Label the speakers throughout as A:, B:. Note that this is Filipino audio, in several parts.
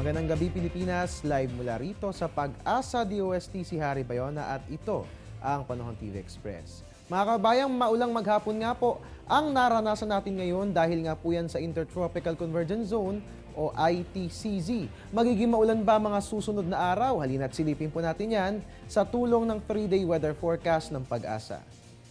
A: Magandang gabi Pilipinas, live mula rito sa Pag-asa DOST si Harry Bayona at ito ang Panahon TV Express. Mga kabayang, maulang maghapon nga po ang naranasan natin ngayon dahil nga po yan sa Intertropical Convergence Zone o ITCZ. Magiging maulan ba mga susunod na araw? Halina't silipin po natin yan sa tulong ng 3-day weather forecast ng Pag-asa.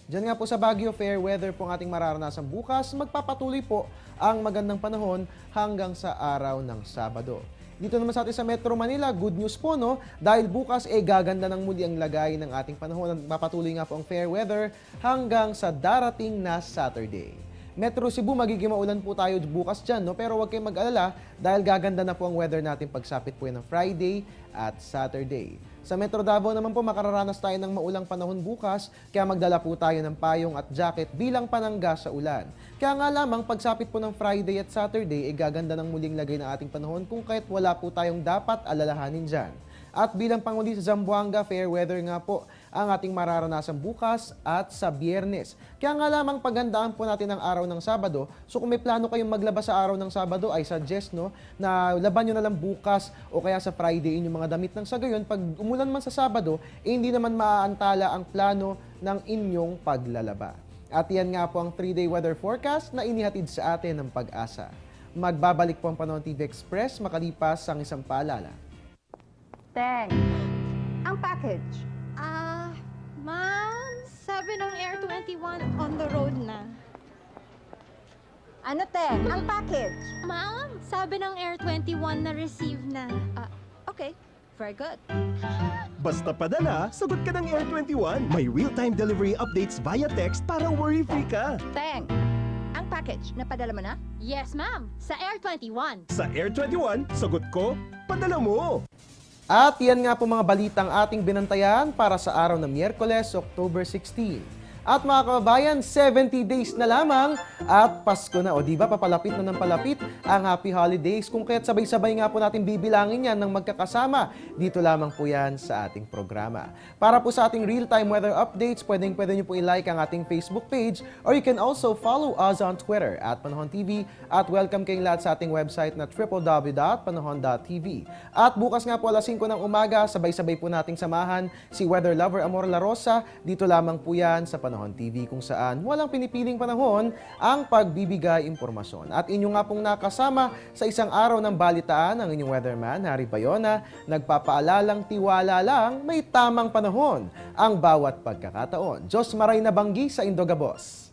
A: Diyan nga po sa Baguio, fair weather po ang ating mararanasan bukas. Magpapatuloy po ang magandang panahon hanggang sa araw ng Sabado. Dito naman sa atin sa Metro Manila, good news po no, dahil bukas gaganda ng muli ang lagay ng ating panahon. Magpapatuloy nga po ang fair weather hanggang sa darating na Saturday. Metro Cebu, magiging maulan po tayo bukas dyan, no? Pero huwag kayong mag-alala dahil gaganda na po ang weather natin pagsapit po yan ng Friday at Saturday. Sa Metro Davao naman po, makararanas tayo ng maulang panahon bukas, kaya magdala po tayo ng payong at jacket bilang panangga sa ulan. Kaya nga lamang, pagsapit po ng Friday at Saturday, gaganda ng muling lagay ng ating panahon kung kahit wala po tayong dapat alalahanin dyan. At bilang panguli sa Zamboanga, fair weather nga po ang ating mararanasan bukas at sa Biyernes. Kaya nga lamang paghandaan po natin ang araw ng Sabado. So kung may plano kayong maglabas sa araw ng Sabado, I suggest no, na laban nyo na lang bukas o kaya sa Friday inyong mga damit ng sa gayon. Pag umulan man sa Sabado, hindi naman maaantala ang plano ng inyong paglalaba. At yan nga po ang 3-day weather forecast na inihatid sa atin ng Pag-asa. Magbabalik po ang Panahon TV Express makalipas ang isang paalala.
B: Teng, ang package.
C: Ma'am, sabi ng Air 21 on the road na.
B: Ano, Teng? Ang package.
C: Ma'am, sabi ng Air 21 na receive na.
B: Okay, very good.
D: Basta padala, sagot ka ng Air 21. May real-time delivery updates via text para worry-free ka.
B: Teng, ang package, napadala mo na?
C: Yes, ma'am, sa Air 21.
D: Sa Air 21, sagot ko, padala mo.
A: At yan nga po mga balitang ating binantayan para sa araw ng Miyerkules, October 16. At mga kababayan, 70 days na lamang at Pasko na. O diba, papalapit na ng palapit ang Happy Holidays. Kung kaya't sabay-sabay nga po natin bibilangin yan ng magkakasama. Dito lamang po yan sa ating programa. Para po sa ating real-time weather updates, pwede nyo po i-like ang ating Facebook page or you can also follow us on Twitter at Panahon TV at welcome kayong lahat sa ating website na www.panahon.tv. At bukas nga po alas 5 ng umaga, sabay-sabay po nating samahan si Weather Lover Amor La Rosa. Dito lamang po yan sa Panahon TV kung saan walang pinipiling panahon ang pagbibigay impormasyon. At inyo nga pong nakasama sa isang araw ng balitaan ang inyong weatherman, Harry Bayona, nagpapaalalang tiwala lang may tamang panahon ang bawat pagkakataon. Diyos maray na banggi sa Indogabos.